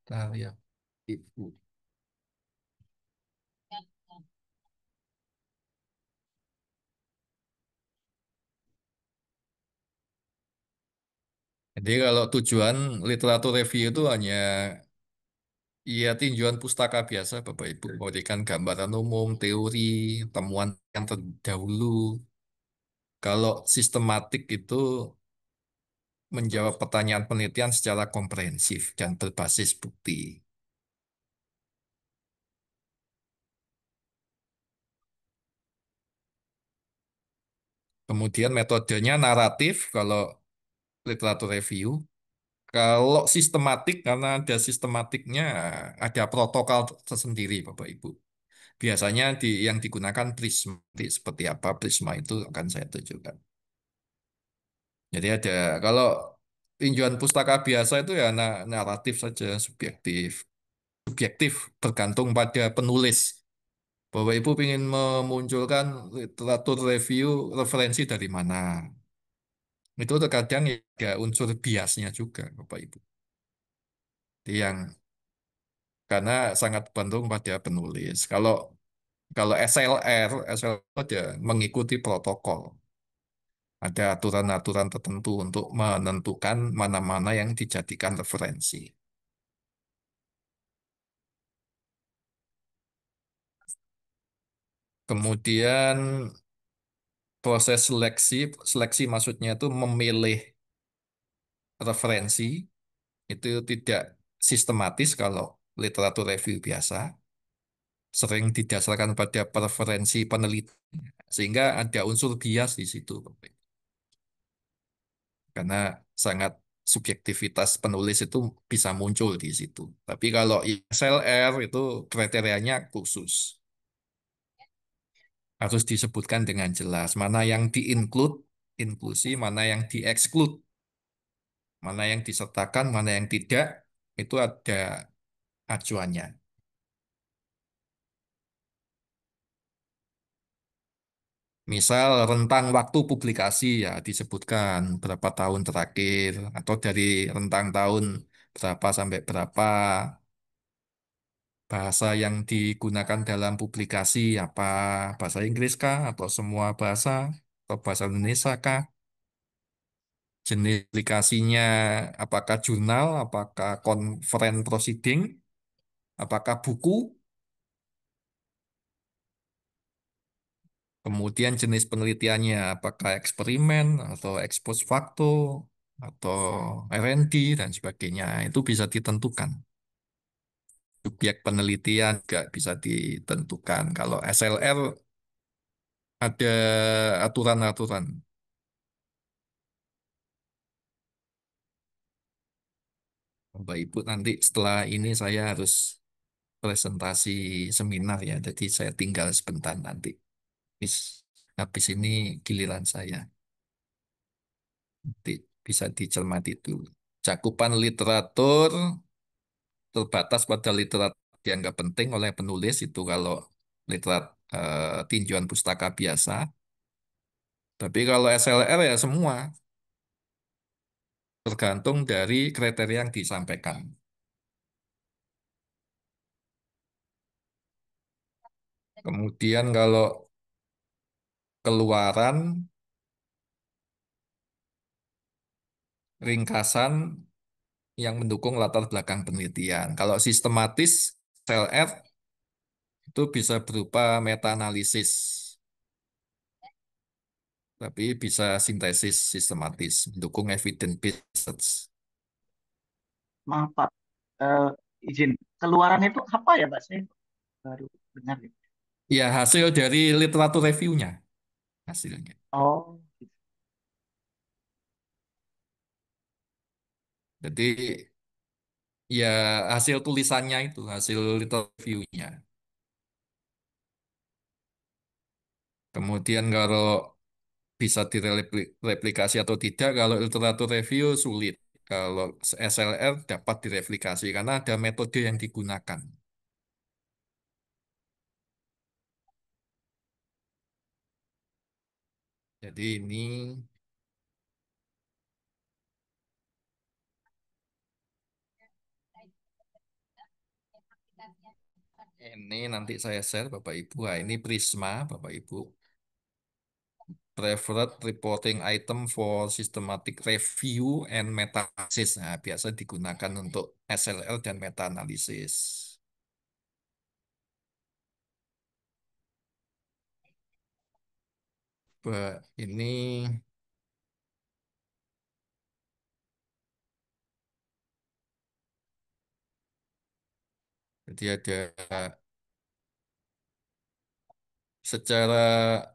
Karya ibu. Jadi kalau tujuan literatur review itu hanya ya tinjauan pustaka biasa, Bapak Ibu, memberikan gambaran umum, teori, temuan yang terdahulu. Kalau sistematik itu menjawab pertanyaan penelitian secara komprehensif dan berbasis bukti. Kemudian metodenya naratif kalau literatur review. Kalau sistematik, karena ada sistematiknya, ada protokol tersendiri, Bapak Ibu. Biasanya yang digunakan Prisma. Seperti apa Prisma itu akan saya tunjukkan. Jadi ada, kalau tinjauan pustaka biasa itu ya naratif saja, subjektif. Subjektif bergantung pada penulis. Bapak Ibu ingin memunculkan literatur review referensi dari mana. Itu terkadang ada unsur biasnya juga, Bapak Ibu. Jadi yang karena sangat bergantung pada penulis. Kalau SLR ada mengikuti protokol. Ada aturan-aturan tertentu untuk menentukan mana-mana yang dijadikan referensi. Kemudian proses seleksi maksudnya itu memilih referensi, itu tidak sistematis kalau literatur review biasa, sering didasarkan pada preferensi peneliti, sehingga ada unsur bias di situ, karena sangat subjektivitas penulis itu bisa muncul di situ. Tapi kalau SLR itu kriterianya khusus. Harus disebutkan dengan jelas mana yang di-include, inklusi, mana yang di-exclude, mana yang disertakan, mana yang tidak, itu ada acuannya. Misal rentang waktu publikasi ya disebutkan berapa tahun terakhir atau dari rentang tahun berapa sampai berapa, bahasa yang digunakan dalam publikasi apa, bahasa Inggris kah atau semua bahasa atau bahasa Indonesia kah? Jenis aplikasinya apakah jurnal, apakah conference proceeding, apakah buku, kemudian jenis penelitiannya apakah eksperimen atau expose facto atau R&D dan sebagainya. Itu bisa ditentukan. Subjek penelitian juga bisa ditentukan. Kalau SLR ada aturan-aturan. Bapak Ibu nanti setelah ini saya harus presentasi seminar ya, jadi saya tinggal sebentar nanti. Habis, habis ini giliran saya. Nanti bisa dicermati dulu. Cakupan literatur terbatas pada literatur yang nggak penting oleh penulis itu kalau literat tinjauan pustaka biasa. Tapi kalau SLR ya semua tergantung dari kriteria yang disampaikan. Kemudian kalau keluaran, ringkasan yang mendukung latar belakang penelitian. Kalau sistematis, SLR itu bisa berupa meta-analisis, tapi bisa sintesis sistematis, mendukung evidence-based research. Maaf Pak, Eh, izin keluaran itu apa ya Pak? Saya baru dengar ya. Ya, hasil dari literatur reviewnya, hasilnya. Oh, Jadi, ya hasil tulisannya itu, hasil literatur reviewnya. Kemudian kalau bisa direplikasi atau tidak, kalau literatur review sulit. Kalau SLR dapat direplikasi karena ada metode yang digunakan. Jadi ini Ini nanti saya share Bapak Ibu. Nah, ini Prisma Bapak Ibu. Preferred reporting item for systematic review and meta-analysis. Nah, biasa digunakan untuk SLL dan meta-analysis. Ini jadi ada secara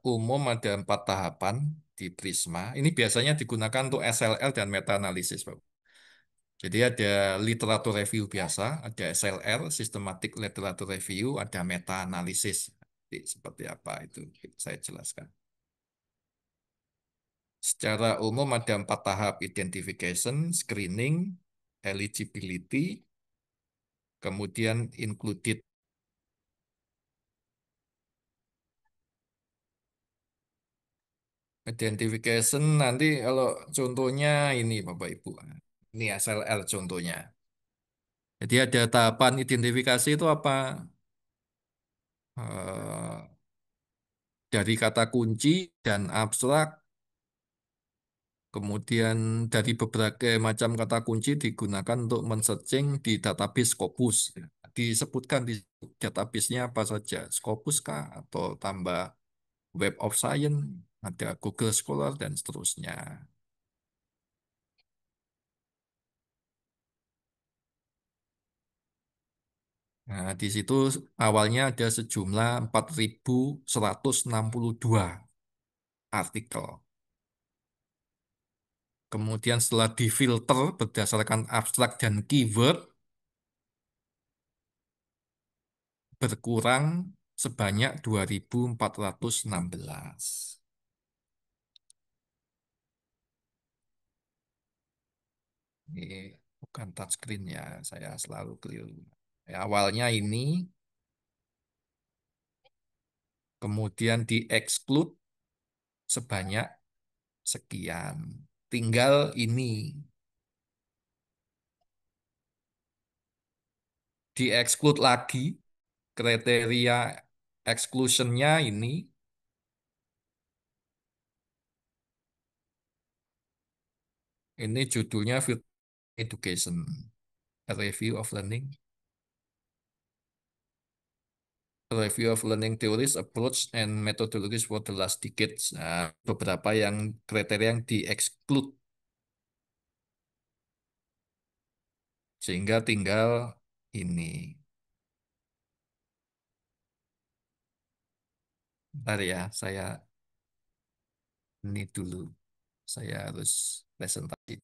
umum ada 4 tahapan di Prisma. Ini biasanya digunakan untuk SLL dan meta-analysis, Pak. Jadi ada literatur review biasa, ada SLR, systematic literature review, ada meta-analysis. Jadi, seperti apa itu saya jelaskan. Secara umum ada 4 tahap: identification, screening, eligibility, kemudian included. Identification nanti kalau contohnya ini Bapak Ibu. Ini SLR contohnya. Jadi ada tahapan identifikasi itu apa? Eh, dari kata kunci dan abstrak, kemudian dari berbagai macam kata kunci digunakan untuk men-searching di database Scopus. Disebutkan di database-nya apa saja, Scopus kah atau tambah Web of Science, ada Google Scholar dan seterusnya. Nah, di situ awalnya ada sejumlah 4.162 artikel. Kemudian setelah difilter berdasarkan abstrak dan keyword, berkurang sebanyak 2.416. Ini bukan touchscreen ya, saya selalu keliru. Ya, awalnya ini, kemudian di-exclude sebanyak sekian. Tinggal ini, di-exclude lagi, kriteria exclusionnya ini judulnya Field Education, A Review of Learning. A Review of Learning Theories, Approach, and Methodologies for the Last Decades. Nah, beberapa yang kriteria yang di-exclude. Sehingga tinggal ini. Bentar ya, saya ini dulu. Saya harus presentasi.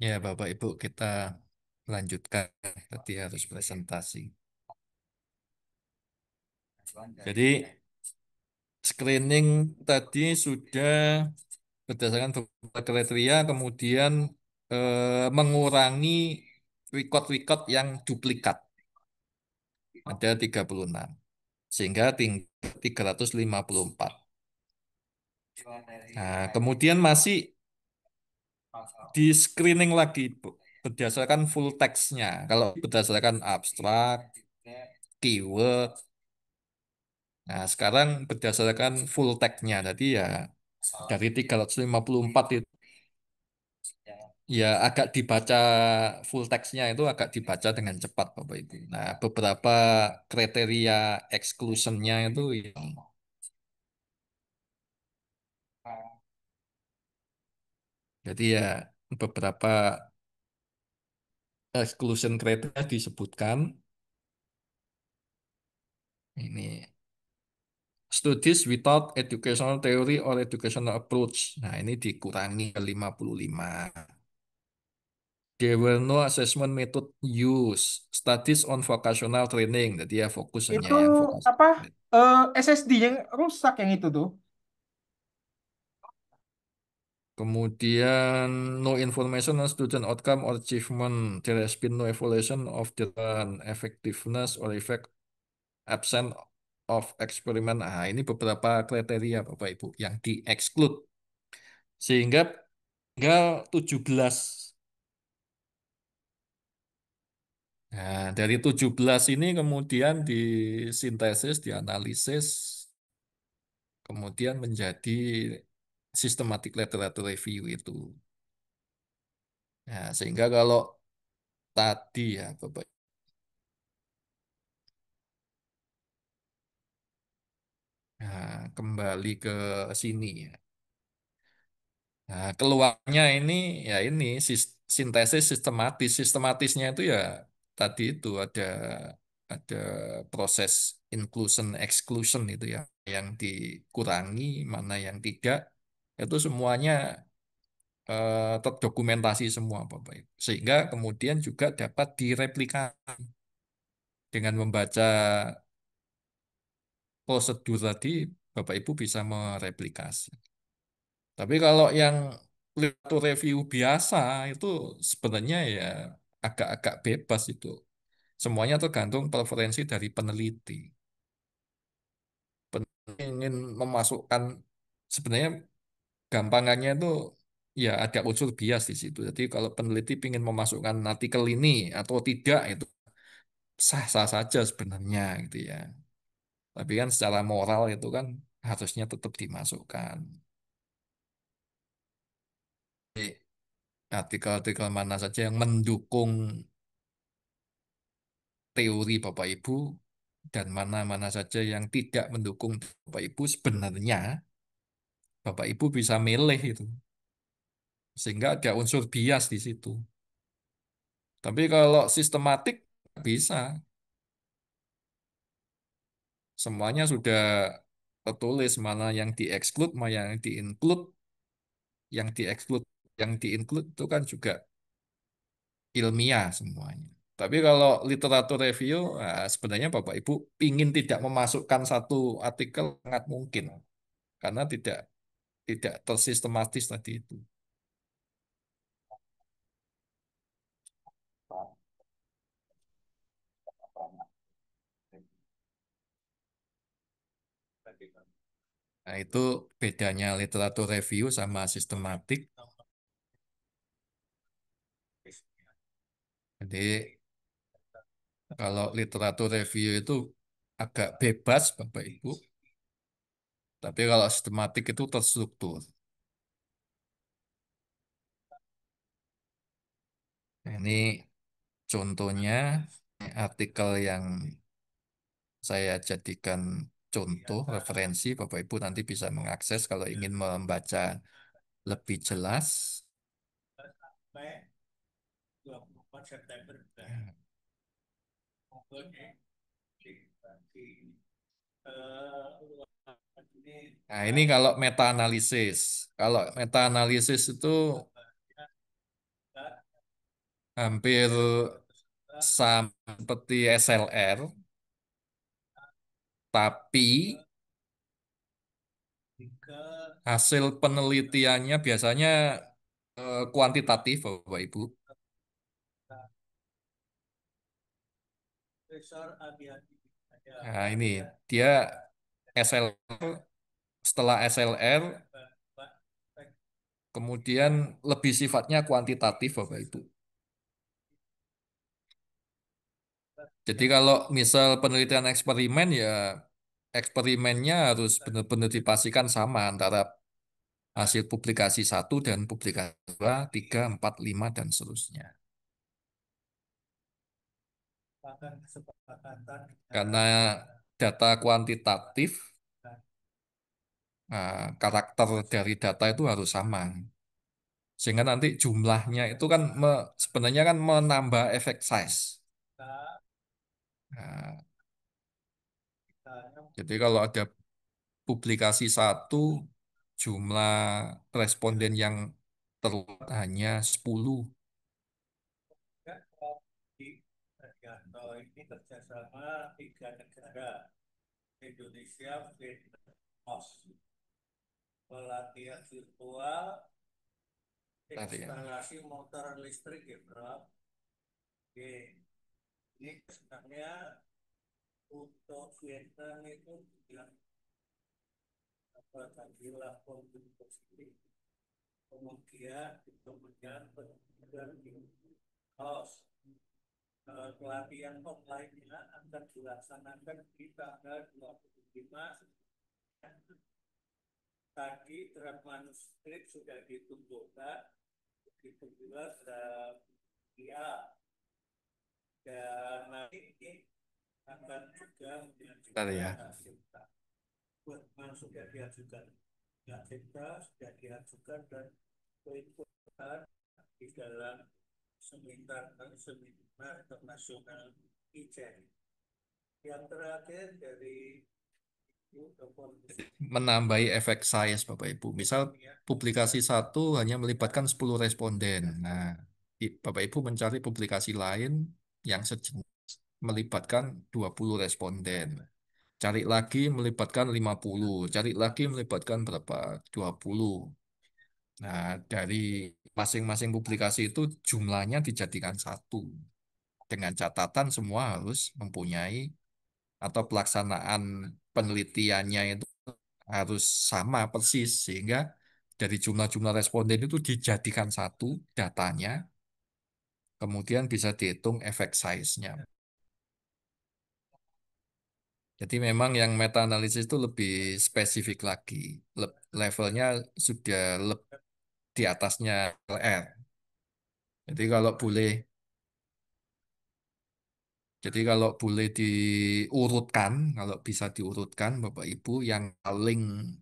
Ya, Bapak Ibu, kita lanjutkan. Tadi harus presentasi. Jadi, screening tadi sudah berdasarkan beberapa kriteria, kemudian mengurangi record-record yang duplikat. Ada 36. Sehingga tinggal 354. Nah, kemudian masih di screening lagi Bu, berdasarkan full text-nya. Kalau berdasarkan abstrak, keyword. Nah, sekarang berdasarkan full text-nya. Jadi ya dari 354 itu ya agak dibaca full text-nya itu agak dibaca dengan cepat Bapak Ibu. Nah, beberapa kriteria exclusion-nya itu yang jadi ya beberapa exclusion criteria disebutkan ini studies without educational theory or educational approach. Nah, ini dikurangi ke 55. There were no assessment method used. Studies on vocational training. Jadi ya fokus hanya Itu yang fokus. apa? SSD yang rusak yang itu tuh. Kemudian no information on student outcome or achievement. There has been no evaluation of the effectiveness or effect absent of experiment. Nah, ini beberapa kriteria Bapak Ibu yang di-exclude. Sehingga tinggal 17. Nah, dari 17 ini kemudian disintesis, dianalisis, kemudian menjadi systematic literature review itu. Nah, sehingga kalau tadi ya Bapak, nah, kembali ke sini ya. Nah, keluarnya ini ya ini sintesis sistematis. Sistematisnya itu ya tadi itu ada proses inclusion exclusion itu ya yang dikurangi, mana yang tidak. Itu semuanya terdokumentasi semua Bapak Ibu. Sehingga kemudian juga dapat direplikasi dengan membaca prosedur tadi Bapak Ibu bisa mereplikasi. Tapi kalau yang literatur review biasa itu sebenarnya ya agak-agak bebas itu. Semuanya tergantung preferensi dari peneliti. Peneliti ingin memasukkan sebenarnya gampangannya itu ya ada unsur bias di situ. Jadi kalau peneliti ingin memasukkan artikel ini atau tidak itu sah-sah saja sebenarnya gitu ya. Tapi kan secara moral itu kan harusnya tetap dimasukkan. Jadi, artikel-artikel mana saja yang mendukung teori Bapak Ibu dan mana-mana saja yang tidak mendukung Bapak Ibu sebenarnya Bapak Ibu bisa milih itu. Sehingga ada unsur bias di situ. Tapi kalau sistematik bisa. Semuanya sudah tertulis mana yang di-exclude, mana yang di-include. Yang di-exclude, yang di-include itu kan juga ilmiah semuanya. Tapi kalau literatur review, nah, sebenarnya Bapak Ibu ingin tidak memasukkan satu artikel sangat mungkin karena tidak tersistematis tadi itu. Nah, itu bedanya literatur review sama sistematik. Jadi kalau literatur review itu agak bebas Bapak Ibu, tapi kalau sistematik itu terstruktur. Nah, ini contohnya artikel yang saya jadikan contoh referensi Bapak Ibu nanti bisa mengakses kalau ingin membaca lebih jelas. Nah, ini kalau meta analisis. Kalau meta analisis itu hampir sama seperti SLR, tapi hasil penelitiannya biasanya kuantitatif, Bapak Ibu. Nah, ini dia SLR, setelah SLR, kemudian lebih sifatnya kuantitatif, Bapak Ibu. Jadi kalau misal penelitian eksperimen ya eksperimennya harus benar-benar dipastikan sama antara hasil publikasi satu dan publikasi dua, tiga, empat, lima, dan seterusnya. Karena data kuantitatif, karakter dari data itu harus sama. Sehingga nanti jumlahnya itu kan sebenarnya kan menambah efek size. Nah, jadi kalau ada publikasi satu, jumlah responden yang terlihat hanya 10. Tadi ya. Tadi ya. Menambahi efek size, Bapak Ibu. Misal publikasi satu hanya melibatkan 10 responden. Nah, Bapak Ibu mencari publikasi lain yang sejenis melibatkan 20 responden. Cari lagi melibatkan 50, cari lagi melibatkan berapa? 20. Nah, dari masing-masing publikasi itu jumlahnya dijadikan satu. Dengan catatan semua harus mempunyai atau pelaksanaan penelitiannya itu harus sama persis sehingga dari jumlah-jumlah responden itu dijadikan satu datanya, kemudian bisa dihitung efek size-nya. Jadi memang yang meta analisis itu lebih spesifik lagi. Levelnya sudah di atasnya LR. Jadi kalau boleh, jadi kalau boleh diurutkan, kalau bisa diurutkan, Bapak Ibu, yang paling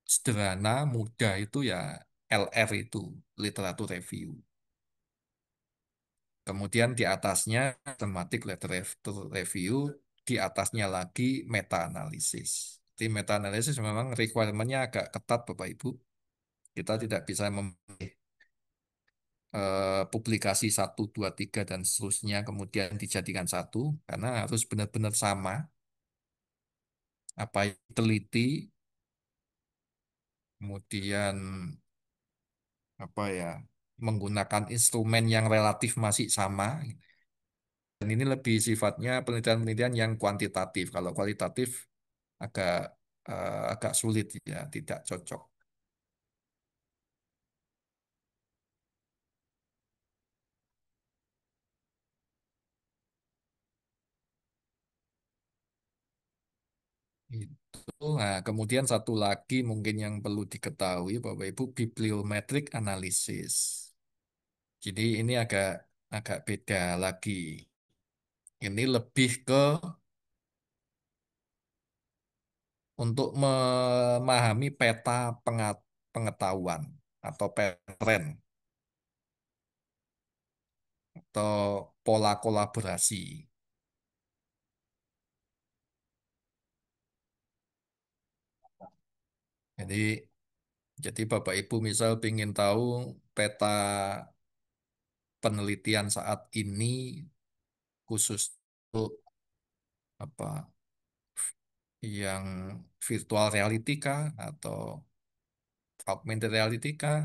sederhana, mudah itu ya LR itu, literatur review. Kemudian di atasnya thematic literature review, di atasnya lagi meta analisis. Jadi meta analisis memang requirement-nya agak ketat Bapak Ibu. Kita tidak bisa memilih publikasi satu, dua, tiga, dan seterusnya kemudian dijadikan satu, karena harus benar-benar sama apa yang teliti, kemudian apa ya, menggunakan instrumen yang relatif masih sama. Dan ini lebih sifatnya penelitian-penelitian yang kuantitatif. Kalau kualitatif agak agak sulit ya, tidak cocok. Itu. Nah, kemudian satu lagi mungkin yang perlu diketahui Bapak Ibu bibliometric analysis. Jadi ini agak agak beda lagi. Ini lebih ke untuk memahami peta pengetahuan atau tren atau pola kolaborasi. Jadi Bapak Ibu misal ingin tahu peta penelitian saat ini khusus untuk apa yang virtual reality kah atau augmented reality kah,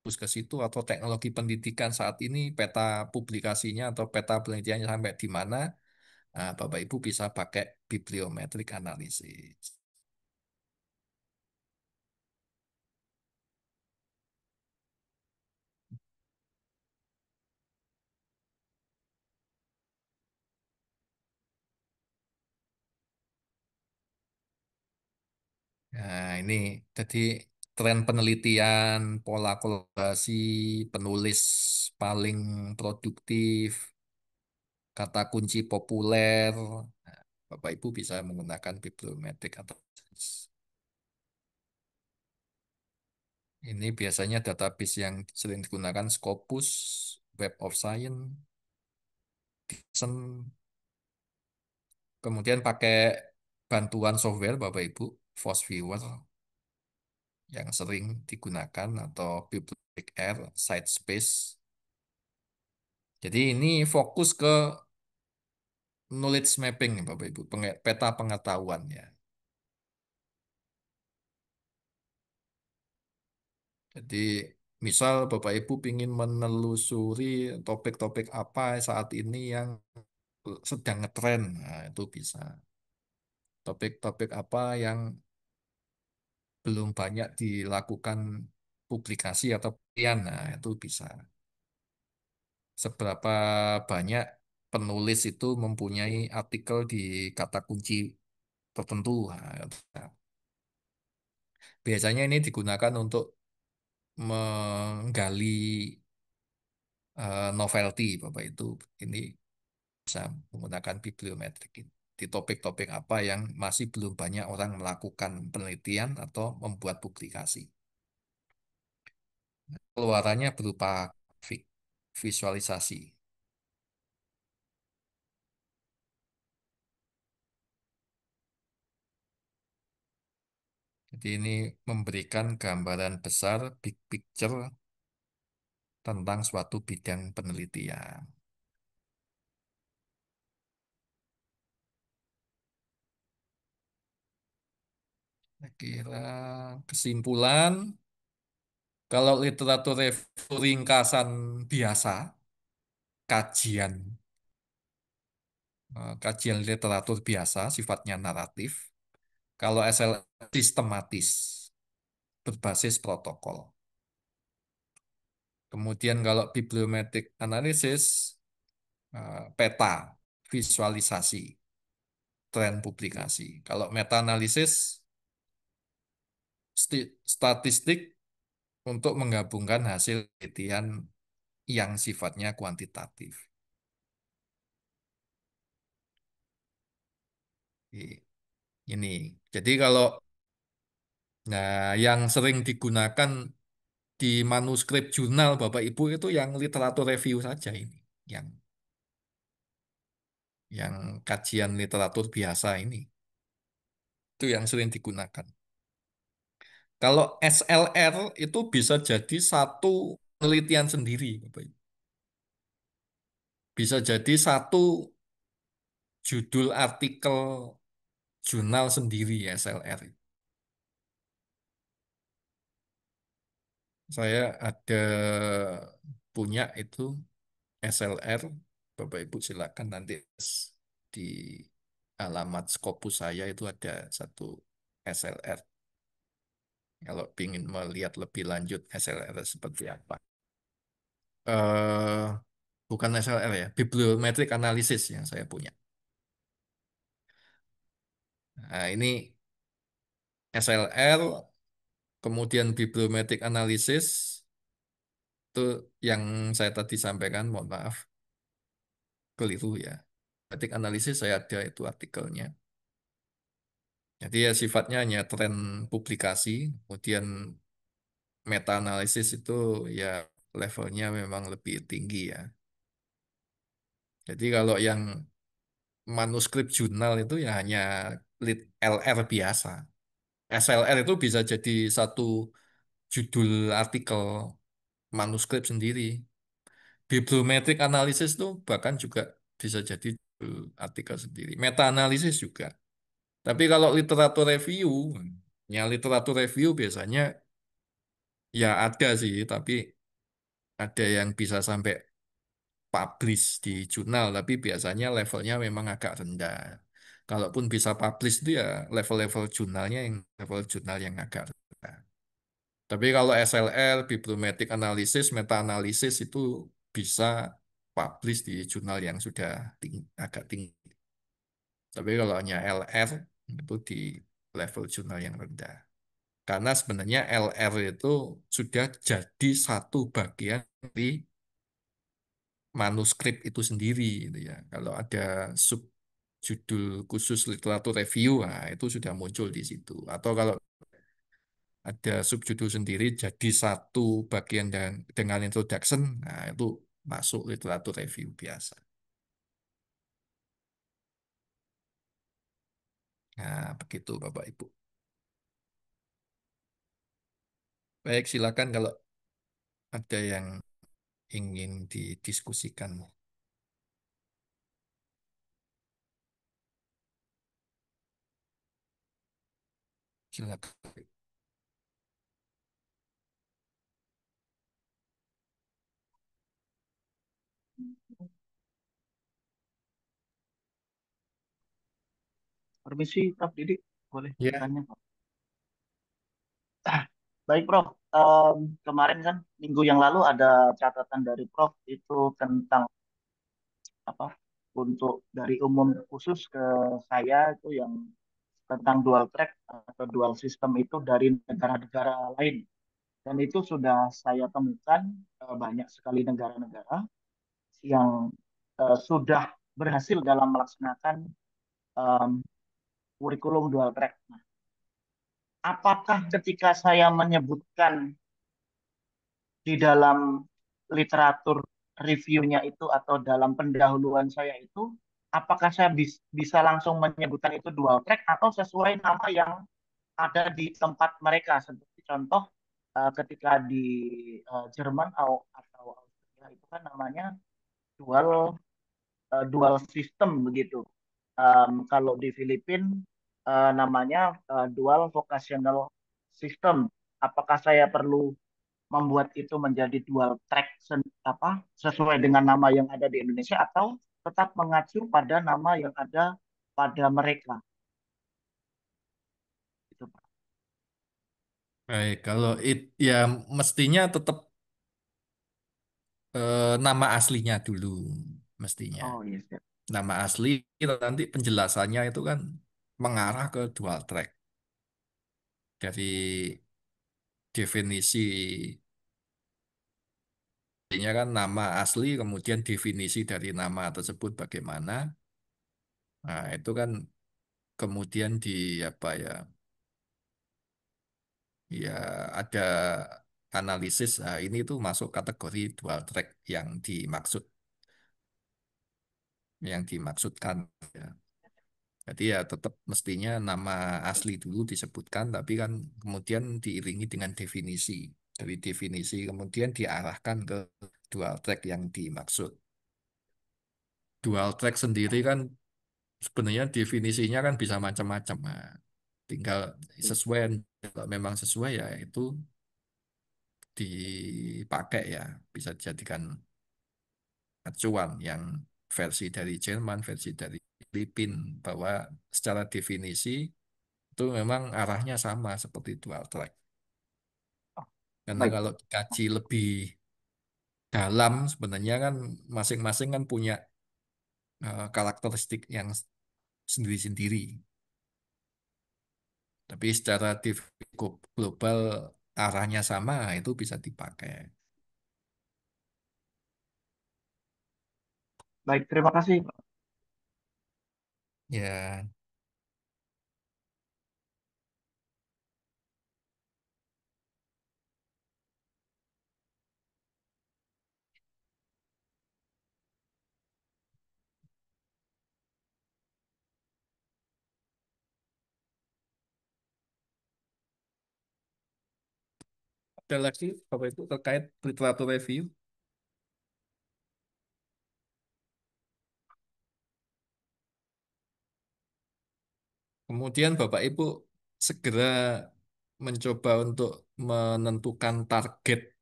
terus ke situ atau teknologi pendidikan saat ini peta publikasinya atau peta penelitiannya sampai di mana, nah, Bapak Ibu bisa pakai bibliometric analysis. Nah, ini jadi tren penelitian, pola kolaborasi, penulis paling produktif, kata kunci populer. Nah, Bapak Ibu bisa menggunakan bibliometric analysis. Ini biasanya database yang sering digunakan Scopus, Web of Science, Thomson. Kemudian pakai bantuan software Bapak Ibu, Force Viewer yang sering digunakan atau Bibliometric R, Sitespace. Jadi ini fokus ke knowledge mapping Bapak Ibu, peta pengetahuan ya. Jadi misal Bapak Ibu ingin menelusuri topik-topik apa saat ini yang sedang ngetren, nah, itu bisa. Topik-topik apa yang belum banyak dilakukan publikasi atau penelitian, nah itu bisa. Seberapa banyak penulis itu mempunyai artikel di kata kunci tertentu. Nah, biasanya ini digunakan untuk menggali novelty, Bapak itu. Ini bisa menggunakan bibliometrik ini. Di topik-topik apa yang masih belum banyak orang melakukan penelitian atau membuat publikasi. Keluarannya berupa visualisasi. Jadi ini memberikan gambaran besar, big picture tentang suatu bidang penelitian. Saya kira kesimpulan, kalau literatur review ringkasan biasa, kajian, kajian literatur biasa, sifatnya naratif. Kalau SL sistematis, berbasis protokol. Kemudian kalau bibliometric analysis, peta, visualisasi, tren publikasi. Kalau meta analisis, statistik untuk menggabungkan hasil penelitian yang sifatnya kuantitatif. I- Ini. Jadi kalau nah yang sering digunakan di manuskrip jurnal Bapak Ibu itu yang literatur review saja ini, yang yang kajian literatur biasa ini. Itu yang sering digunakan. Kalau SLR itu bisa jadi satu penelitian sendiri, Bapak Ibu. Bisa jadi satu judul artikel jurnal sendiri SLR. Saya ada punya itu SLR. Bapak Ibu silakan nanti di alamat Scopus saya itu ada satu SLR. Kalau ingin melihat lebih lanjut SLR seperti apa. eh Bukan SLR ya, bibliometric analysis yang saya punya. Nah, ini SLR, kemudian bibliometric analysis, itu yang saya tadi sampaikan, mohon maaf, keliru ya. Bibliometric analysis saya ada itu artikelnya. Jadi ya sifatnya hanya tren publikasi, kemudian meta analisis itu ya levelnya memang lebih tinggi ya. Jadi kalau yang manuskrip jurnal itu ya hanya lit LR biasa. SLR itu bisa jadi satu judul artikel manuskrip sendiri. Bibliometric analysis tuh bahkan juga bisa jadi artikel sendiri. Meta analisis juga. Tapi kalau literatur review, ya literatur review biasanya ya ada sih, tapi ada yang bisa sampai publish di jurnal, tapi biasanya levelnya memang agak rendah. Kalaupun bisa publish itu ya level-level jurnalnya yang level jurnal yang agak rendah. Tapi kalau SLL, bibliometric analysis, meta analisis itu bisa publish di jurnal yang sudah agak tinggi. Tapi kalau hanya LR itu di level jurnal yang rendah. Karena sebenarnya LR itu sudah jadi satu bagian dari manuskrip itu sendiri gitu ya. Kalau ada sub judul khusus literatur review, nah itu sudah muncul di situ. Atau kalau ada subjudul sendiri jadi satu bagian dan dengan introduction, nah itu masuk literatur review biasa. Nah, begitu Bapak Ibu. Baik, silakan kalau ada yang ingin didiskusikan. Silakan. Permisi, Prof. Didik, boleh Ya, bertanya, Prof? Baik, Prof. Kemarin kan minggu yang lalu ada catatan dari Prof itu tentang apa? Untuk dari umum khusus ke saya itu yang tentang dual track atau dual system itu dari negara-negara lain. Dan itu sudah saya temukan banyak sekali negara-negara yang sudah berhasil dalam melaksanakan em, kurikulum dual track. Nah, apakah ketika saya menyebutkan di dalam literatur reviewnya itu atau dalam pendahuluan saya itu, apakah saya bisa langsung menyebutkan itu dual track atau sesuai nama yang ada di tempat mereka? Seperti contoh ketika di Jerman atau Austria itu kan namanya dual dual system begitu. Kalau di Filipina namanya dual vocational system. Apakah saya perlu membuat itu menjadi dual track apa sesuai dengan nama yang ada di Indonesia atau tetap mengacu pada nama yang ada pada mereka itu Pak. baik. Kalau ya mestinya tetap nama aslinya dulu, mestinya. Oh iya siap. Nama asli nanti penjelasannya itu kan mengarah ke dual track dari definisi artinya kan nama asli kemudian definisi dari nama tersebut bagaimana. Nah, itu kan kemudian di apa ya? Ya ada analisis. Nah, ini tuh masuk kategori dual track yang dimaksud yang dimaksudkan ya. Jadi ya tetap mestinya nama asli dulu disebutkan, tapi kan kemudian diiringi dengan definisi. Dari definisi kemudian diarahkan ke dual track yang dimaksud. Dual track sendiri kan sebenarnya definisinya kan bisa macam-macam. Nah, tinggal sesuai, kalau memang sesuai ya itu dipakai ya, bisa dijadikan acuan yang versi dari Jerman, versi dari Filipina, bahwa secara definisi itu memang arahnya sama seperti dual track. Oh, Karena baik. kalau dikaji lebih dalam, sebenarnya kan masing-masing kan punya karakteristik yang sendiri-sendiri. Tapi secara global arahnya sama, itu bisa dipakai. Baik, terima kasih. Ya, ada lagi Bapak Ibu terkait literatur review. Kemudian Bapak Ibu segera mencoba untuk menentukan target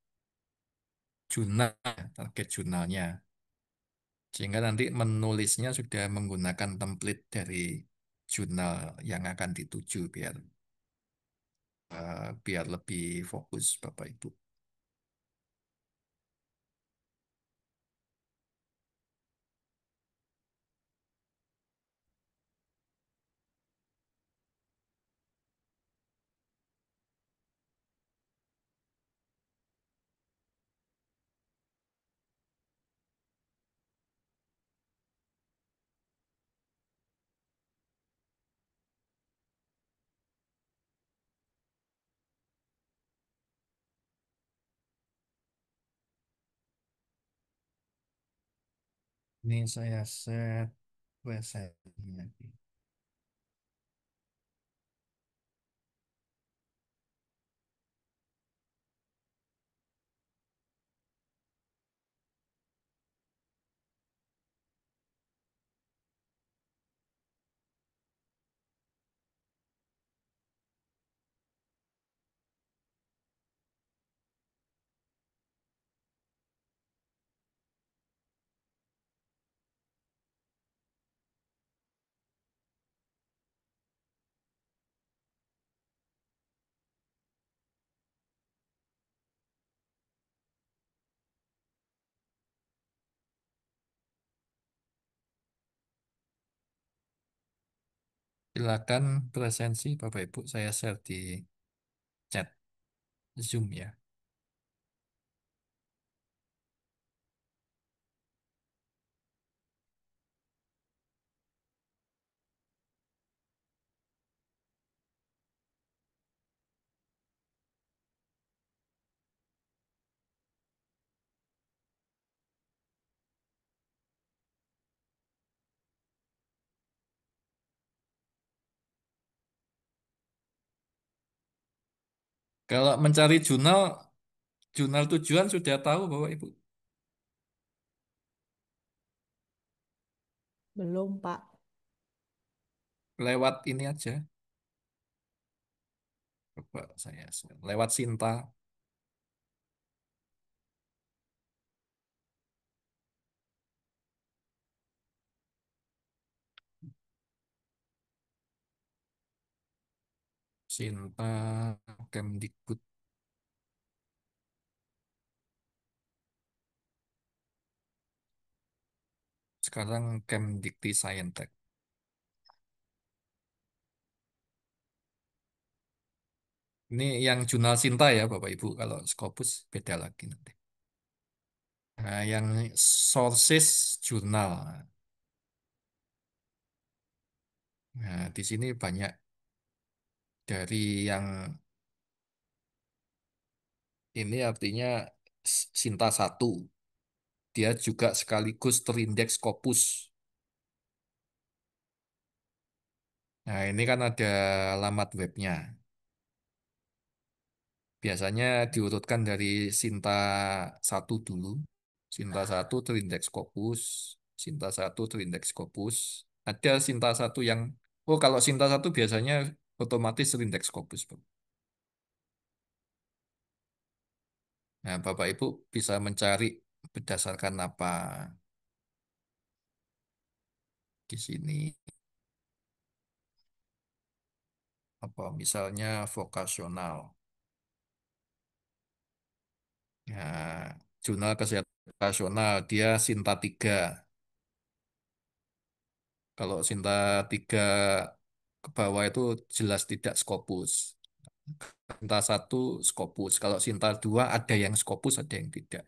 jurnalnya. Sehingga nanti menulisnya sudah menggunakan template dari jurnal yang akan dituju biar lebih fokus Bapak Ibu. Ini saya set website-nya. Silakan presensi Bapak Ibu saya share di chat Zoom ya. Kalau mencari jurnal tujuan sudah tahu Bapak Ibu. Belum, Pak. Lewat ini aja. Coba saya share. Lewat Sinta. Sinta Kemdikbud. Sekarang Kemdikti Saintek. Ini yang jurnal Sinta ya Bapak Ibu. Kalau Scopus beda lagi nanti. Nah, yang sources jurnal. Nah, di sini banyak dari yang ini artinya Sinta satu. Dia juga sekaligus terindeks Scopus. Nah, ini kan ada alamat webnya. Biasanya diurutkan dari Sinta satu dulu. Sinta satu terindeks Scopus. Sinta satu terindeks Scopus. Ada Sinta satu yang, oh kalau Sinta satu biasanya otomatis terindeks Scopus, Bang. Nah, Bapak Ibu bisa mencari berdasarkan apa di sini. Apa misalnya vokasional. Nah, jurnal kesehatan nasional dia Sinta 3. Kalau Sinta 3 ke bawah itu jelas tidak Scopus. Sinta satu Scopus. Kalau Sinta 2 ada yang Scopus, ada yang tidak.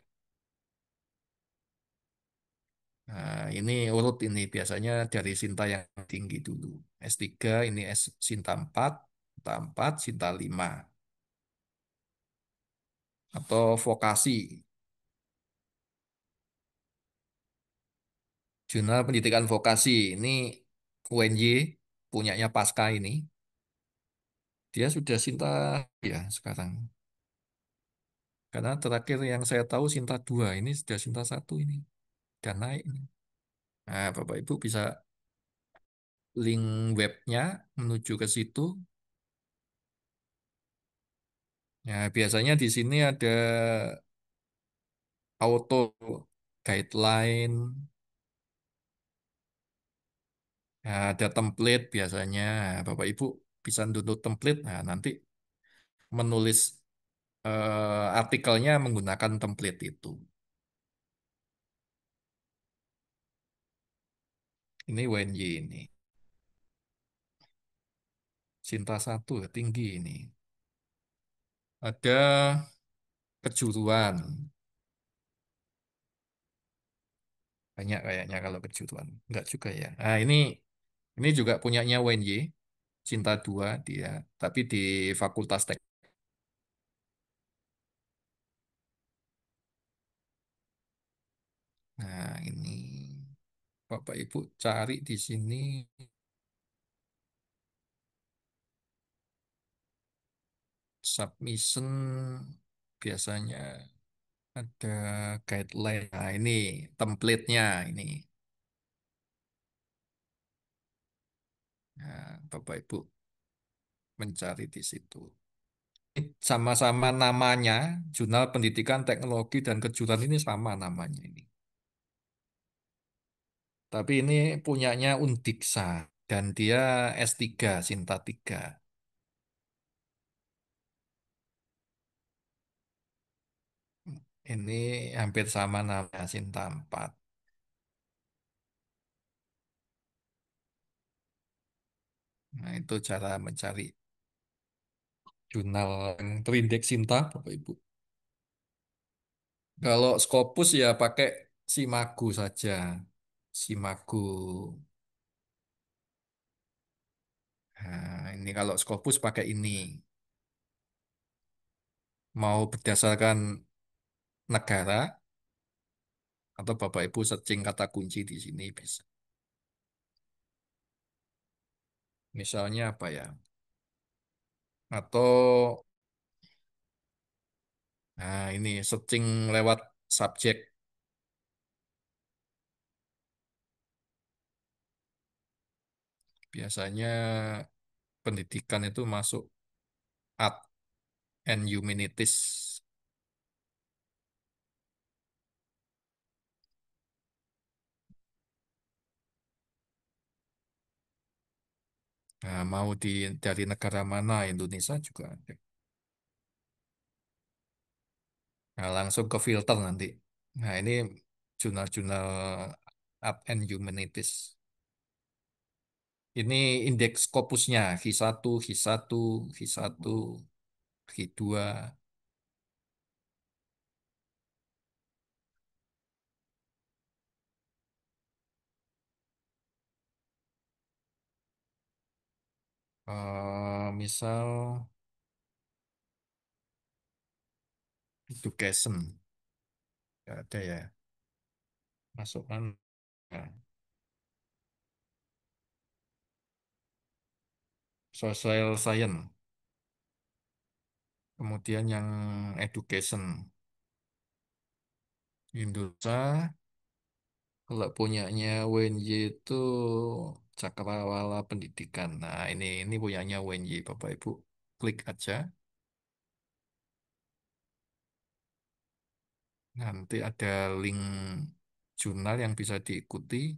Nah, ini urut ini biasanya dari Sinta yang tinggi dulu. S3 ini Sinta 4, Sinta 4, Sinta 5. Atau vokasi. Jurnal Pendidikan Vokasi ini UNY punyanya Pasca ini. Dia sudah Sinta ya sekarang. Karena terakhir yang saya tahu Sinta 2 ini sudah Sinta 1 ini. Dan naik ini. Nah, Bapak Ibu bisa link webnya menuju ke situ. Ya, biasanya di sini ada auto guideline, ya, ada template biasanya. Bapak Ibu bisa download template. Nah, nanti menulis artikelnya menggunakan template itu. Ini WNY ini. Sinta satu tinggi ini. Ada kejuruan. Banyak kayaknya kalau kejuruan. Enggak juga ya. Nah, ini juga punyanya WNY. Cinta 2 dia. Tapi di Fakultas Teknik. Nah, ini Bapak Ibu cari di sini submission biasanya ada guideline. Nah, ini template-nya ini. Nah, Bapak Ibu mencari di situ. Sama-sama namanya, Jurnal Pendidikan Teknologi dan Kejuruan ini sama namanya ini. Tapi ini punyanya Undiksa dan dia S3, Sinta 3. Ini hampir sama namanya Sinta 4. Nah, itu cara mencari jurnal yang terindeks Sinta, Bapak Ibu. Kalau Scopus ya pakai Simagu saja. Simagu. Nah, ini kalau Scopus pakai ini. Mau berdasarkan negara atau Bapak Ibu searching kata kunci di sini bisa. Misalnya apa ya? Atau nah ini searching lewat subjek. Biasanya pendidikan itu masuk Art and Humanities. Nah, mau dari negara mana Indonesia juga ada. Nah, langsung ke filter nanti. Nah, ini jurnal-jurnal Art and Humanities. Ini indeks Scopusnya Q1, Q1, Q1, Q2. Misal education, nggak ada ya. Masukkan nah, social science. Kemudian yang education. Indonesia, kalau punyanya WNY itu Cakrawala Pendidikan. Nah, ini punyanya WNY, Bapak Ibu. Klik aja. Nanti ada link jurnal yang bisa diikuti.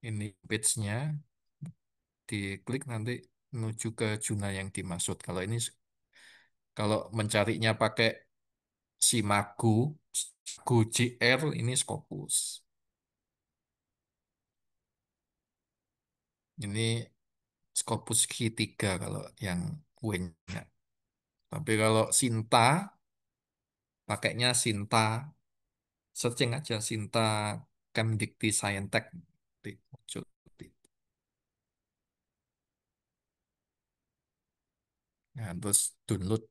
Ini page-nya. Diklik nanti menuju ke jurnal yang dimaksud. Kalau mencarinya pakai Simagu, Simagu JR ini Scopus. Ini Scopus Q3 kalau yang W-nya. Tapi kalau Sinta, pakainya Sinta. Searching aja Sinta Kemdikti Saintek. Muncul. Nah, terus download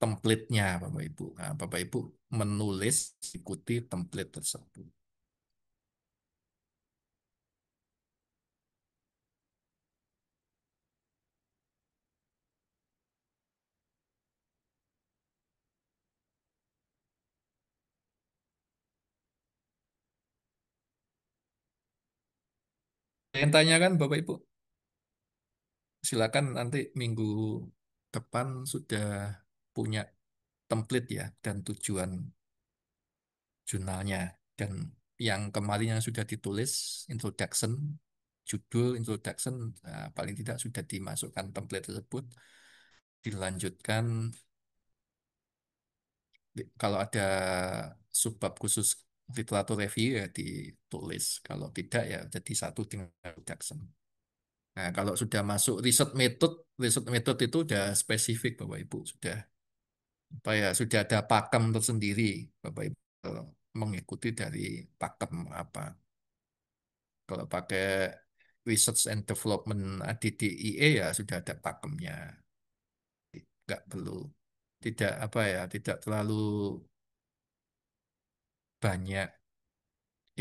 template-nya Bapak Ibu. Nah, Bapak Ibu menulis, ikuti template tersebut. Yang tanyakan Bapak Ibu, silakan nanti minggu depan sudah punya template ya dan tujuan jurnalnya. Dan yang kemarin yang sudah ditulis, introduction, judul introduction, paling tidak sudah dimasukkan template tersebut. Dilanjutkan, kalau ada subbab khusus literatur review ya ditulis. Kalau tidak ya jadi satu dengan introduction. Nah, kalau sudah masuk riset method itu udah spesifik Bapak Ibu, sudah apa ya, sudah ada pakem tersendiri Bapak Ibu, mengikuti dari pakem apa. Kalau pakai Research and Development ADDIE ya sudah ada pakemnya. Nggak perlu, tidak apa ya, tidak terlalu banyak.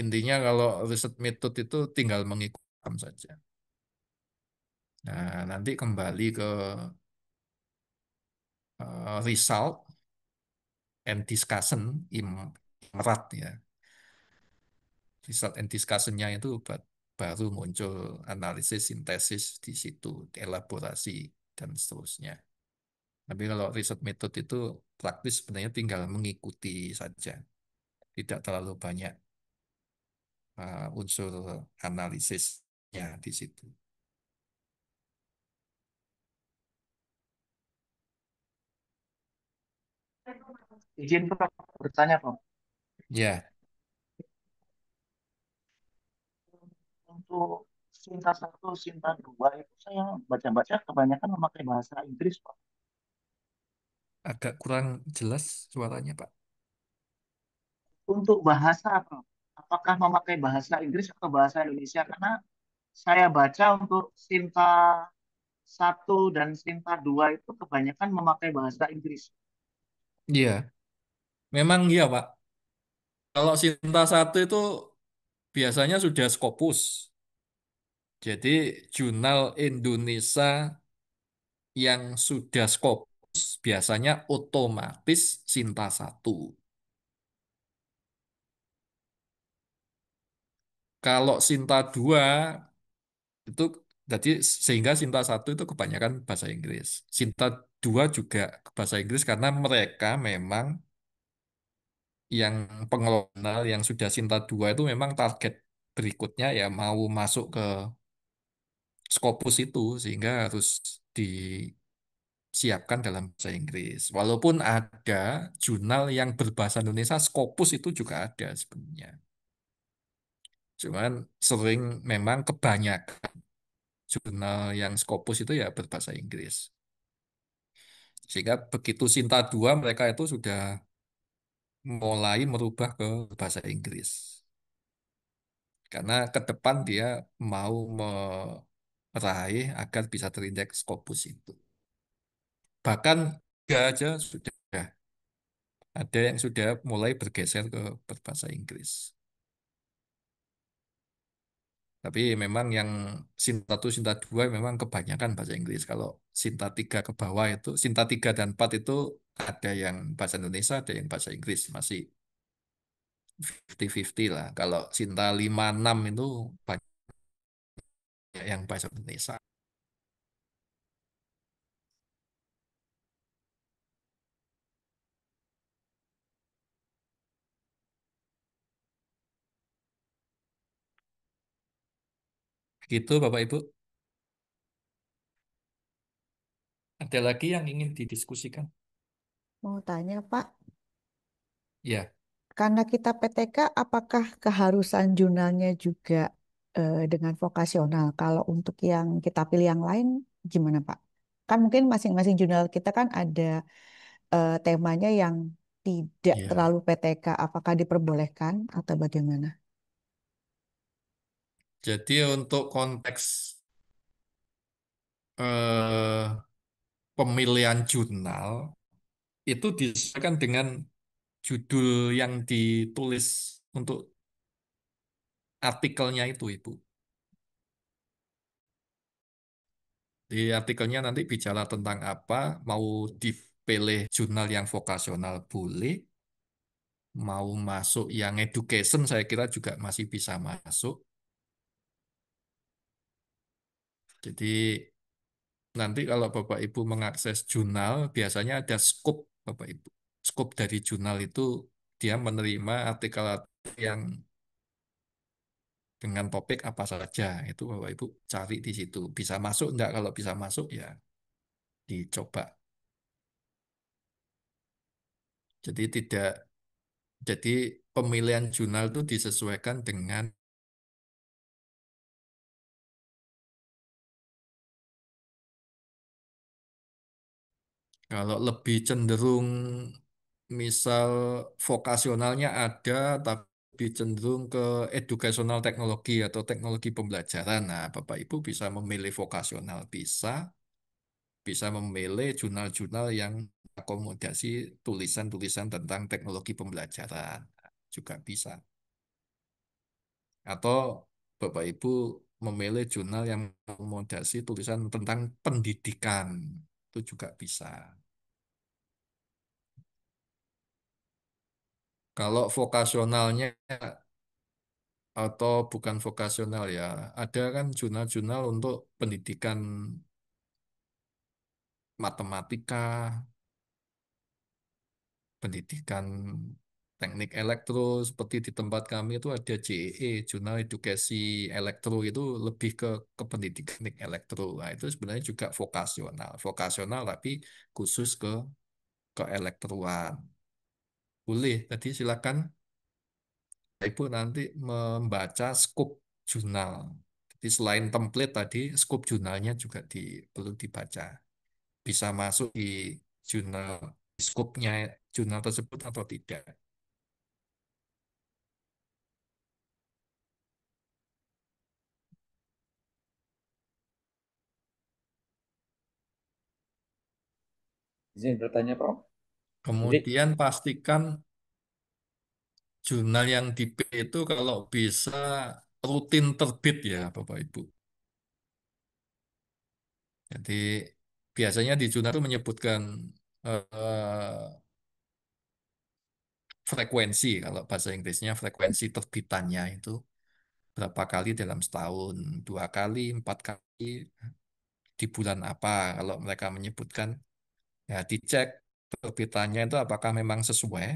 Intinya kalau riset method itu tinggal mengikuti pakem saja. Nah, nanti kembali ke result and discussion, IMRAD ya. Result and discussion-nya itu baru muncul analisis, sintesis di situ, elaborasi, dan seterusnya. Tapi kalau riset metode itu praktis sebenarnya tinggal mengikuti saja. Tidak terlalu banyak unsur analisisnya di situ. Izin Prof bertanya Prof. Ya, Untuk Sinta satu, Sinta dua itu saya baca-baca kebanyakan memakai bahasa Inggris Prof. agak kurang jelas suaranya, Pak. Untuk bahasa Prof, apakah memakai bahasa Inggris atau bahasa Indonesia? Karena saya baca untuk Sinta satu dan Sinta dua itu kebanyakan memakai bahasa Inggris. Iya, memang iya, Pak. Kalau Sinta satu itu biasanya sudah Scopus. Jadi jurnal Indonesia yang sudah Scopus biasanya otomatis Sinta satu. Kalau Sinta 2 itu jadi sehingga Sinta satu itu kebanyakan bahasa Inggris. Sinta 2 juga bahasa Inggris karena mereka memang yang pengelola yang sudah Sinta 2 itu memang target berikutnya ya mau masuk ke Scopus itu sehingga harus disiapkan dalam bahasa Inggris. Walaupun ada jurnal yang berbahasa Indonesia, Scopus itu juga ada sebenarnya. Cuman sering memang kebanyakan jurnal yang Scopus itu ya berbahasa Inggris. Sehingga begitu Sinta 2 mereka itu sudah mulai merubah ke bahasa Inggris. Karena ke depan dia mau meraih agar bisa terindeks Scopus itu. Bahkan tiga aja sudah ada yang sudah mulai bergeser ke berbahasa Inggris. Tapi memang yang Sinta 1, Sinta 2 memang kebanyakan bahasa Inggris. Kalau Sinta 3 ke bawah itu, Sinta 3 dan 4 itu ada yang bahasa Indonesia, ada yang bahasa Inggris. Masih 50-50 lah. Kalau Sinta 5 6 itu banyak yang bahasa Indonesia. Gitu Bapak Ibu. Ada lagi yang ingin didiskusikan? Mau tanya, Pak, Ya, karena kita PTK, apakah keharusan jurnalnya juga dengan vokasional? Kalau untuk yang kita pilih yang lain, gimana, Pak? Kan mungkin masing-masing jurnal kita kan ada temanya yang tidak ya. terlalu PTK. Apakah diperbolehkan atau bagaimana? Jadi untuk konteks eh, pemilihan jurnal itu disesuaikan dengan judul yang ditulis untuk artikelnya itu, Ibu. Di artikelnya nanti bicara tentang apa, mau dipilih jurnal yang vokasional boleh, mau masuk yang education saya kira juga masih bisa masuk. Jadi nanti kalau Bapak Ibu mengakses jurnal, biasanya ada scope Bapak Ibu. Scope dari jurnal itu dia menerima artikel-artikel yang dengan topik apa saja. Itu Bapak Ibu cari di situ. Bisa masuk enggak? Kalau bisa masuk ya dicoba. Jadi tidak jadi pemilihan jurnal itu disesuaikan dengan kalau lebih cenderung misal vokasionalnya ada tapi cenderung ke educational teknologi atau teknologi pembelajaran. Nah, Bapak Ibu bisa memilih vokasional bisa memilih jurnal-jurnal yang akomodasi tulisan-tulisan tentang teknologi pembelajaran juga bisa. Atau Bapak Ibu memilih jurnal yang mengakomodasi tulisan tentang pendidikan itu juga bisa. Kalau vokasionalnya atau bukan vokasional ya, ada kan jurnal-jurnal untuk pendidikan matematika, pendidikan teknik elektro, seperti di tempat kami itu ada JEE, Jurnal Edukasi Elektro itu lebih ke pendidikan teknik elektro. Nah, itu sebenarnya juga vokasional, vokasional tapi khusus ke elektroan. Boleh, tadi silakan Ibu nanti membaca scoop jurnal. Jadi selain template tadi, scoop jurnalnya juga perlu dibaca. Bisa masuk di jurnal, scoopnya jurnal tersebut atau tidak. Izin bertanya, Prof. Jadi, Kemudian pastikan jurnal yang dipilih itu kalau bisa rutin terbit ya Bapak Ibu. Jadi biasanya di jurnal itu menyebutkan frekuensi, kalau bahasa Inggrisnya frekuensi terbitannya itu berapa kali dalam setahun, 2 kali, 4 kali, di bulan apa. Kalau mereka menyebutkan, ya dicek terbitannya itu apakah memang sesuai,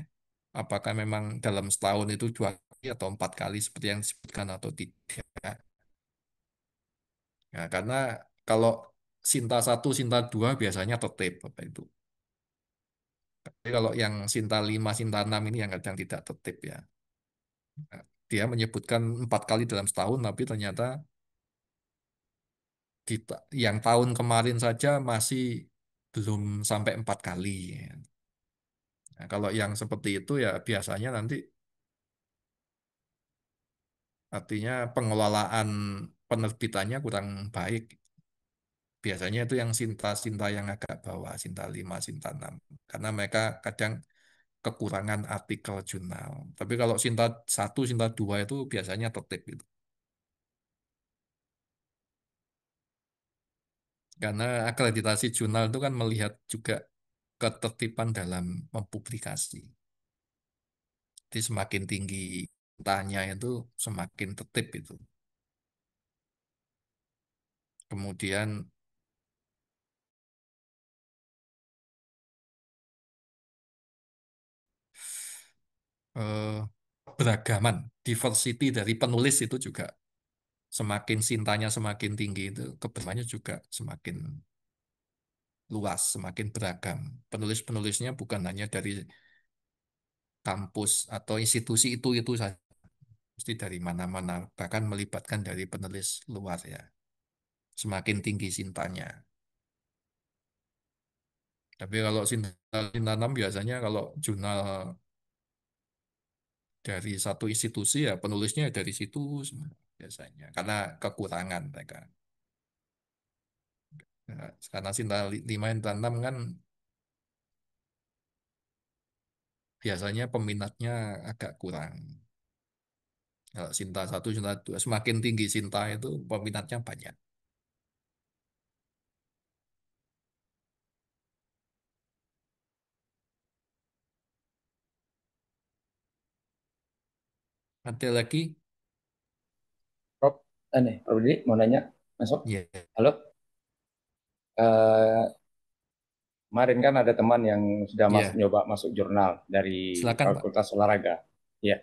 apakah memang dalam setahun itu 2 kali atau 4 kali seperti yang disebutkan atau tidak. Ya, karena kalau Sinta satu, Sinta 2 biasanya tertib, Bapak Ibu. Tapi kalau yang Sinta 5, Sinta 6 ini yang kadang tidak tertib ya. Nah, dia menyebutkan 4 kali dalam setahun, tapi ternyata yang tahun kemarin saja masih belum sampai 4 kali. Nah, kalau yang seperti itu ya biasanya nanti artinya pengelolaan penerbitannya kurang baik. Biasanya itu yang Sinta-Sinta yang agak bawah, Sinta 5, Sinta 6. Karena mereka kadang kekurangan artikel jurnal. Tapi kalau Sinta 1, Sinta 2 itu biasanya tertib gitu. Karena akreditasi jurnal itu kan melihat juga ketertiban dalam mempublikasi. Jadi semakin tinggi tanya itu semakin tertib itu. Kemudian eh, beragaman, diversity dari penulis itu juga semakin sintanya semakin tinggi itu keberagamannya juga semakin luas, semakin beragam. Penulis-penulisnya bukan hanya dari kampus atau institusi itu saja, mesti dari mana-mana, bahkan melibatkan dari penulis luar ya. Semakin tinggi sintanya. Tapi kalau Sintanam biasanya kalau jurnal dari satu institusi ya penulisnya dari situ semua biasanya karena kekurangan mereka. Nah, karena Sinta 5 Sinta 6 kan biasanya peminatnya agak kurang. Kalau Sinta 1, Sinta 2 semakin tinggi Sinta itu peminatnya banyak. Ada lagi? Prof, Prof Didi mau nanya. Masuk? Ya, Halo? Eh, Kemarin kan ada teman yang sudah ya, nyoba masuk jurnal dari silakan Pak. Fakultas Olahraga. Ya,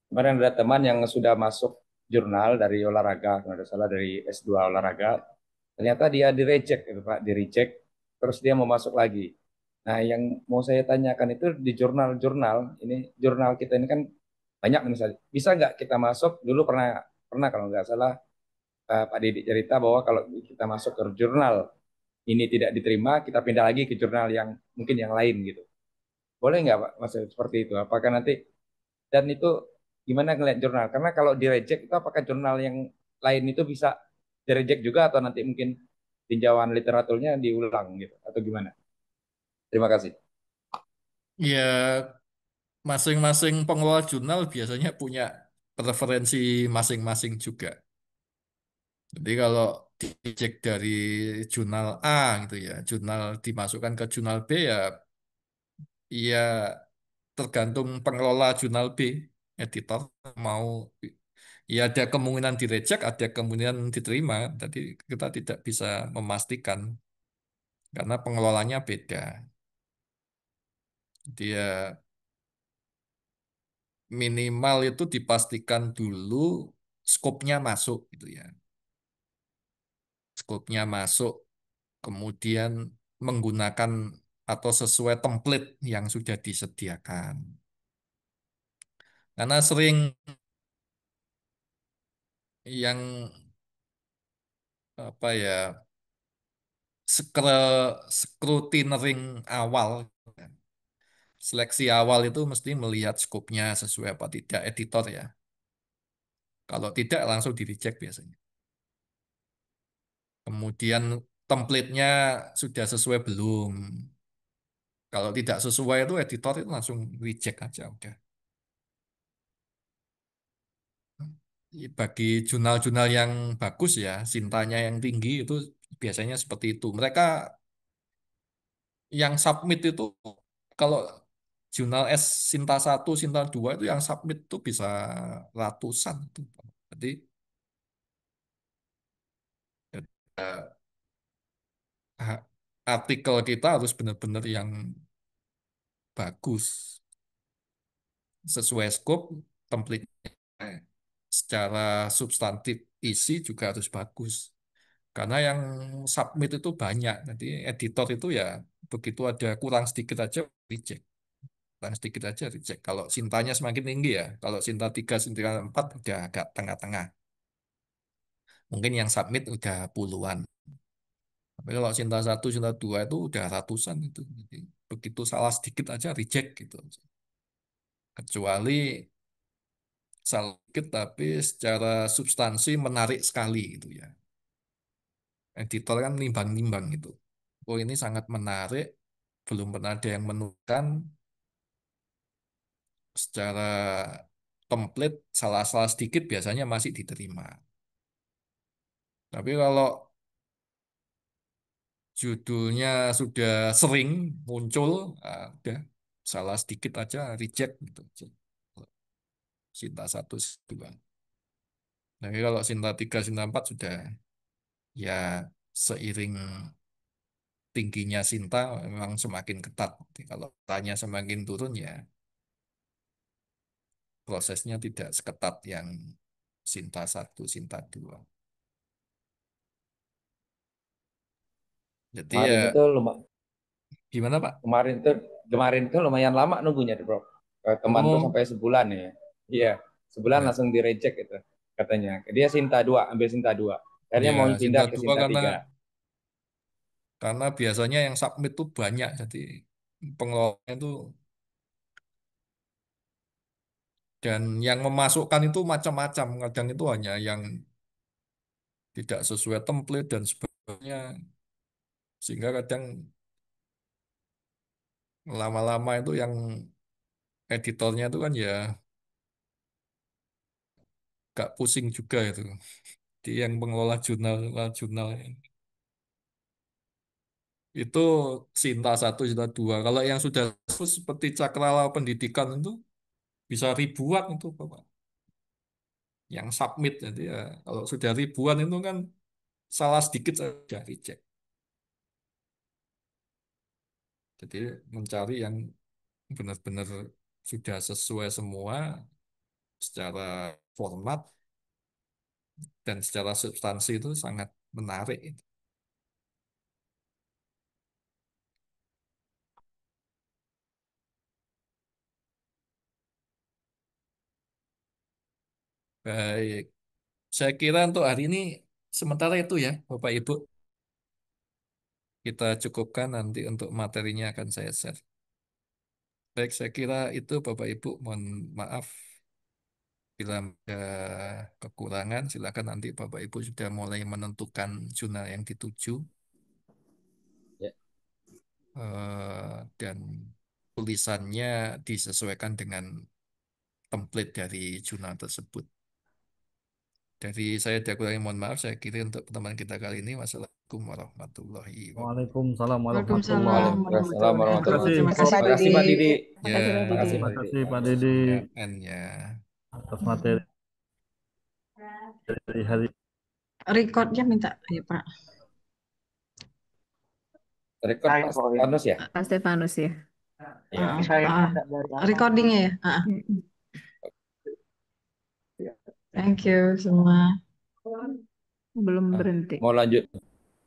kemarin ada teman yang sudah masuk jurnal dari olahraga, kalau tidak salah dari S2 olahraga. Ternyata dia di-reject, gitu, Pak, di-reject. Terus dia mau masuk lagi. Nah, yang mau saya tanyakan itu di jurnal-jurnal, ini jurnal kita ini kan banyak misalnya. Bisa nggak kita masuk, dulu pernah pernah kalau nggak salah Pak Didik cerita bahwa kalau kita masuk ke jurnal ini tidak diterima, kita pindah lagi ke jurnal yang mungkin yang lain gitu. Boleh nggak Pak, Mas, seperti itu? Apakah nanti, dan itu gimana ngeliat jurnal? Karena kalau di reject itu apakah jurnal yang lain itu bisa di reject juga atau nanti mungkin tinjauan literaturnya diulang gitu atau gimana? Terima kasih. Ya, masing-masing pengelola jurnal biasanya punya preferensi masing-masing juga. Jadi kalau dicek dari jurnal A gitu ya, jurnal dimasukkan ke jurnal B ya, ya tergantung pengelola jurnal B, editor mau, ya ada kemungkinan direject, ada kemungkinan diterima. Jadi kita tidak bisa memastikan karena pengelolanya beda. Dia minimal itu dipastikan dulu skopnya masuk gitu ya. Skopnya masuk, kemudian menggunakan atau sesuai template yang sudah disediakan. Karena sering yang apa ya, scrutineering awal, seleksi awal itu mesti melihat skopnya sesuai apa tidak editor ya. Kalau tidak langsung di reject biasanya. Kemudian template-nya sudah sesuai belum? Kalau tidak sesuai itu editor itu langsung reject aja udah. Bagi jurnal-jurnal yang bagus ya, sintanya yang tinggi itu biasanya seperti itu. Mereka yang submit itu kalau jurnal S Sinta 1, Sinta 2 itu yang submit itu bisa ratusan itu. Jadi eh, artikel kita harus benar-benar yang bagus, sesuai scope, template secara substantif isi juga harus bagus. Karena yang submit itu banyak. Nanti editor itu ya begitu ada kurang sedikit aja reject. Kurang sedikit aja reject. Kalau cintanya semakin tinggi ya. Kalau cinta 3, cinta 4 udah agak tengah-tengah. Mungkin yang submit udah puluhan. Tapi kalau cinta 1, cinta 2 itu udah ratusan itu. Jadi, begitu salah sedikit aja reject gitu. Kecuali salah sedikit tapi secara substansi menarik sekali gitu ya. Editor kan nimbang-nimbang gitu. Oh ini sangat menarik, belum pernah ada yang menemukan secara template salah-salah sedikit biasanya masih diterima. Tapi kalau judulnya sudah sering muncul, udah salah sedikit aja reject gitu. Sinta 1, 2. Tapi kalau Sinta 3, Sinta 4 sudah ya seiring tingginya Sinta memang semakin ketat. Jadi kalau tanya semakin turun ya prosesnya tidak seketat yang Sinta 1, Sinta 2. Jadi ya Kemarin itu gimana Pak? kemarin tuh lumayan lama nunggunya tuh, Bro. Teman tuh Oh, sampai sebulan ya. Iya, sebulan ya, langsung di reject itu katanya. Dia Sinta 2, ambil Sinta 2. Akhirnya ya mau Sinta pindah ke 2 Sinta karena 3. biasanya yang submit tuh banyak. Jadi pengelolanya itu dan yang memasukkan itu macam-macam. Kadang itu hanya yang tidak sesuai template dan sebagainya. Sehingga kadang lama-lama itu yang editornya itu kan ya gak pusing juga itu. Di yang pengelola jurnal itu Sinta 1, Sinta 2. Kalau yang sudah seperti Cakrawala Pendidikan itu bisa ribuan itu Bapak. Yang submit. Jadi ya kalau sudah ribuan itu kan salah sedikit saja reject. Jadi mencari yang benar-benar sudah sesuai semua secara format dan secara substansi itu sangat menarik. Baik, saya kira untuk hari ini sementara itu ya, Bapak Ibu. Kita cukupkan nanti untuk materinya akan saya share. Baik, saya kira itu Bapak Ibu. Mohon maaf bila ada kekurangan. Silakan nanti Bapak Ibu sudah mulai menentukan jurnal yang dituju Ya. dan tulisannya disesuaikan dengan template dari jurnal tersebut. Dari saya tidak kurangi, mohon maaf. Saya kira untuk pertemuan kita kali ini. Wassalamualaikum warahmatullahi wabarakatuh. Waalaikumsalam warahmatullahi Waalaikumsalam Waalaikumsalam warahmatullahi Terima warahmatullahi kasih wabarakatuh. Terima wabarakatuh. kasih Prof. Pak Terima kasih Didi. Pak Didi. Ya, Terima kasih Pak Terima Didi. kasih Terima Pak Didi. kasih Pak Didi ya, N-nya. atas materi dari hari Recordnya minta ya Pak. Record Saya Pak pokoknya. Stefanus ya? Pak Stefanus ya. Ya. Saya minta dari atas. Recordingnya ya. Mm-mm. Ya. Thank you semua. Belum Ah, berhenti. mau lanjut.